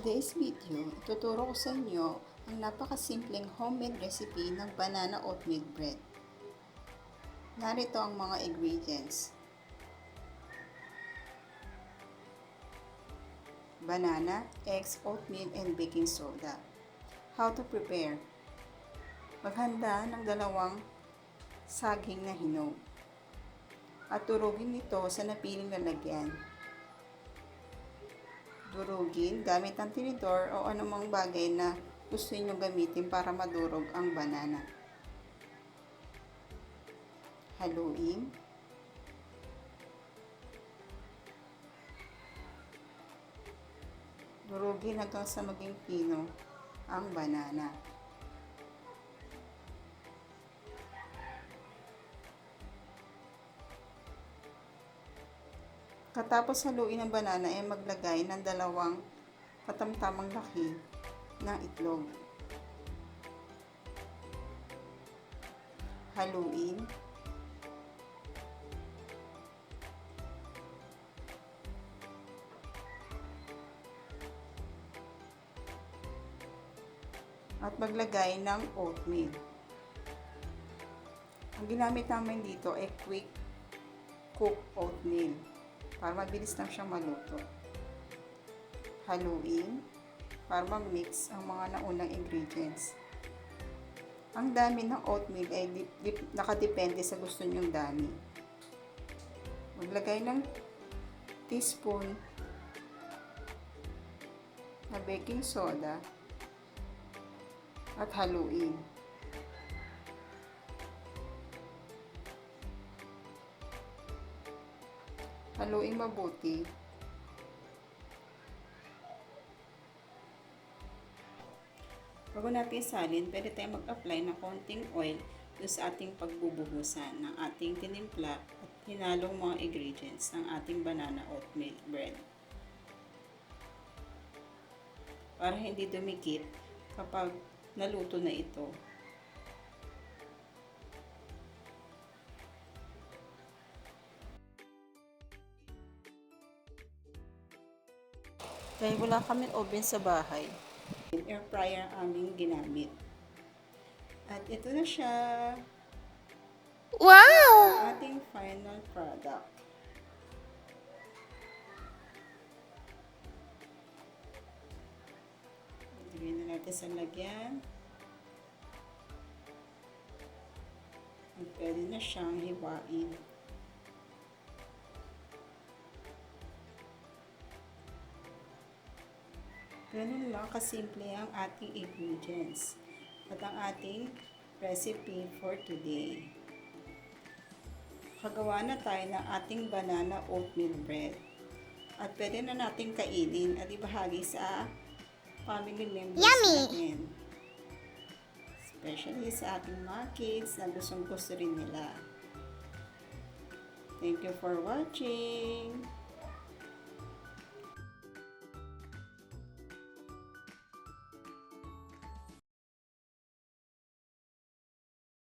Today's video, ituturo ko sa inyo ang napakasimpleng homemade recipe ng banana oatmeal bread. Narito ang mga ingredients. Banana, eggs, oatmeal, and baking soda. How to prepare? Maghanda ng 2 saging na hinog at durugin ito sa napiling lalagyan. Durugin gamit ang tinidor o anumang bagay na gusto niyo gamitin para madurog ang banana. Haluin. Durugin hanggang sa maging pino ang banana. Katapos haluin ang banana ay maglagay ng 2 katamtamang laki ng itlog. Haluin. At maglagay ng oatmeal. Ang ginamit namin dito ay quick cook oatmeal para mabilis lang siyang maluto. Haluin para mag-mix ang mga naunang ingredients. Ang dami ng oatmeal ay nakadepende sa gusto nyong dami. Maglagay ng teaspoon na baking soda at haluin. Haluin mabuti. Bago natin salin, pwede tayong mag-apply ng konting oil dun sa ating pagbubuhusan ng ating tinimpla at hinalong mga ingredients ng ating banana oatmeal bread. Para hindi dumikit kapag naluto na ito. Dahil wala kami oven sa bahay, air fryer ang aming ginamit. At ito na siya. Wow! Ang ating final product. Lagyan na natin sa lagyan. At pwede na siyang hiwain. Ganun lang kasimple ang ating ingredients at ang ating recipe for today. Kagawa na tayo ng ating banana oatmeal bread. At pwede na natin kainin at ibahagi sa family members natin. Especially sa ating mga kids na gustong gusto rin nila. Thank you for watching!